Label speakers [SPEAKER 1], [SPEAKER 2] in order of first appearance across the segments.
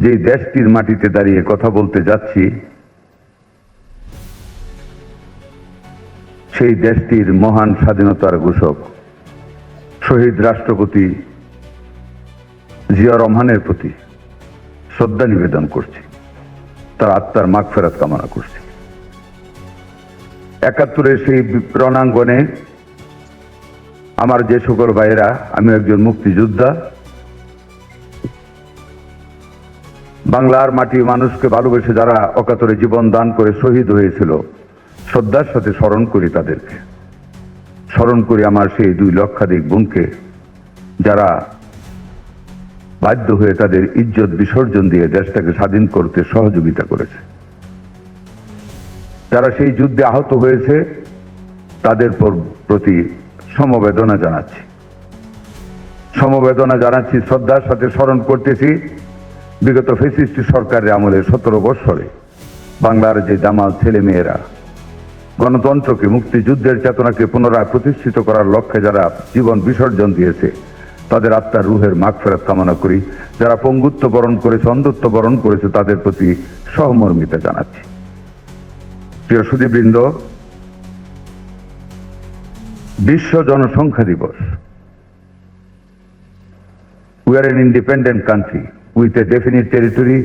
[SPEAKER 1] যে দেশটির মাটিতে দাঁড়িয়ে কথা বলতে যাচ্ছি, সেই দেশটির মহান স্বাধীনতার ঘোষক শহীদ রাষ্ট্রপতি জিয়া রহমানের প্রতি শ্রদ্ধা নিবেদন করছি, তার আত্মার মাগফিরাত কামনা করছি। ৭১-এর সেই রণাঙ্গনে আমার যে সকল ভাইয়েরা, আমি একজন মুক্তিযোদ্ধা, বাংলার মাটি মানুষকে ভালোবেসে যারা অকাতরে জীবন দান করে শহীদ হয়েছিল, শ্রদ্ধার সাথে স্মরণ করি তাদেরকে, স্মরণ করি আমার সেই 2 লক্ষাধিক বোনকে যারা বাধ্য হয়ে তাদের ইজ্জত বিসর্জন দিয়ে দেশটাকে স্বাধীন করতে সহযোগিতা করেছে, যারা সেই যুদ্ধে আহত হয়েছে, তাদের প্রতি সমবেদনা জানাচ্ছি, শ্রদ্ধার সাথে স্মরণ করতেছি বিগত ফ্যাসিস্ট সরকারের আমলে 17 বৎসরে বাংলার যে জামাল ছেলেমেয়েরা গণতন্ত্রকে, মুক্তিযুদ্ধের চেতনাকে পুনরায় প্রতিষ্ঠিত করার লক্ষ্যে যারা জীবন বিসর্জন দিয়েছে, তাদের আত্মার রুহের মাগফিরাত কামনা করি। যারা পঙ্গুত্ব বরণ করেছে, অন্ধত্ব বরণ করেছে, তাদের প্রতি সহমর্মিতা জানাচ্ছি। প্রিয় সুধীবৃন্দ, বিশ্ব জনসংখ্যা দিবস। We are an independent country with a definite territory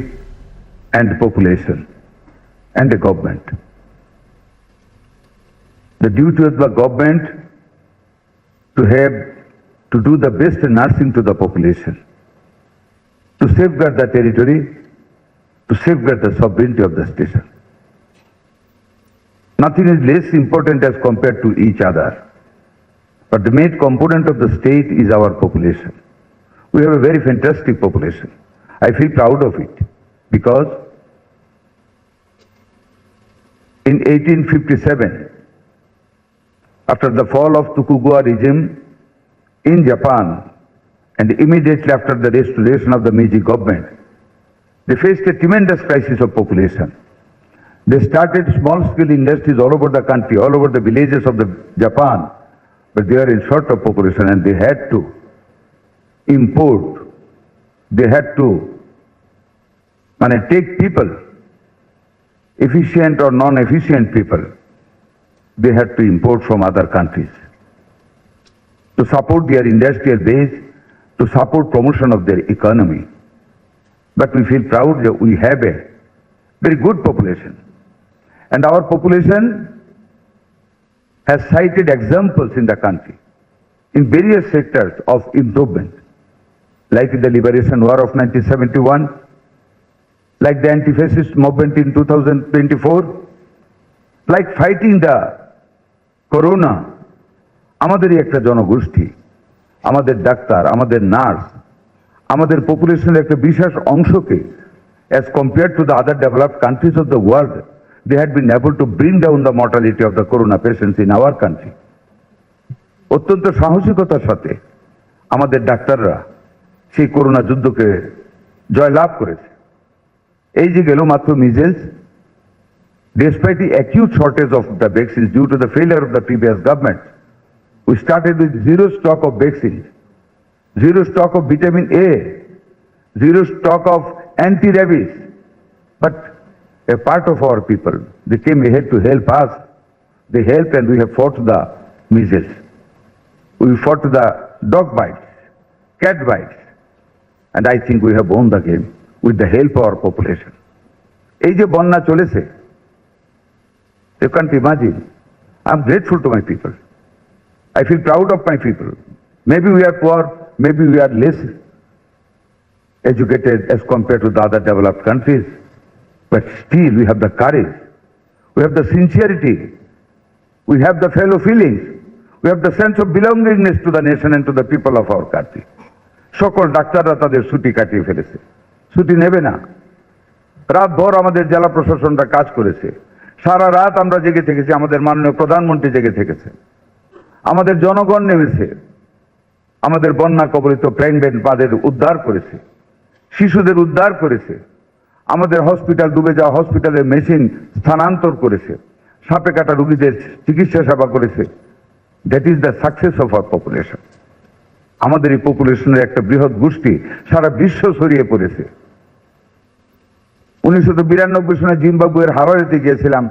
[SPEAKER 1] and population and a government. The duty of the government to do the best nursing to the population, to safeguard the territory, to safeguard the sovereignty of the station. Nothing is less important as compared to each other, but the main component of the state is our population. We have a very fantastic population. I feel proud of it because in 1857, after the fall of Tokugawa regime in Japan and immediately after the restoration of the Meiji government, they faced a tremendous crisis of population. They started small-scale industries all over the country, all over the villages of the Japan, but they are in short of population and they had to import, they had to take people, efficient or non-efficient people, they had to import from other countries to support their industrial base, to support promotion of their economy. But we feel proud that we have a very good population. And our population has cited examples in the country in various sectors of improvement, like the Liberation War of 1971, like the anti-fascist movement in 2024, like fighting the Corona. আমাদেরই একটা জনগোষ্ঠী, আমাদের doctor, আমাদের nurse, আমাদের পপুলেশনের একটা বিশেষ অংশকে, as compared to the other developed countries of the world, they had been able to bring down the mortality of the corona patients in our country. অত্যন্ত সাহসিকতার সাথে আমাদের ডাক্তাররা সেই করোনা যুদ্ধকে জয়লাভ করেছে। এই যে গেল মাত্র measles, despite the acute shortage of the vaccines due to the failure of the previous government, we started with zero stock of vaccines, zero stock of vitamin A, zero stock of anti-rabies. But a part of our people, they came ahead to help us. They helped and we have fought the measles. We fought the dog bites, cat bites. And I think we have won the game with the help of our population. এই যে বন্যা চলেছে, you can't imagine. I'm grateful to my people. I feel proud of my people. Maybe we are poor, maybe we are less educated as compared to the other developed countries, but still we have the courage, we have the sincerity, we have the fellow feelings, we have the sense of belongingness to the nation and to the people of our country. সকল ডাক্তাররা তাদের ছুটি কাটিয়ে ফেলেছে, ছুটি নেবে না। রাত ভর আমাদের জেলা প্রশাসনরা কাজ করেছে, সারা রাত আমরা জেগে থেকেছি, আমাদের মাননীয় প্রধানমন্ত্রী জেগে থেকেছে, আমাদের জনগণ নেমেছে, আমাদের বন্যা কবলিত প্রেগন্যান্ট মাদের উদ্ধার করেছে, শিশুদের উদ্ধার করেছে, আমাদের হসপিটাল ডুবে যাওয়া হসপিটালের মেশিন স্থানান্তর করেছে, সাপে কাটা রোগীদের চিকিৎসা সেবা করেছে। That is the success of our population. আমাদের এই পপুলেশনের একটা বৃহৎ গোষ্ঠী সারা বিশ্ব ছড়িয়ে পড়েছে। 1992 সনে জিম্বাবুয়ের হারারেতে গিয়েছিলাম।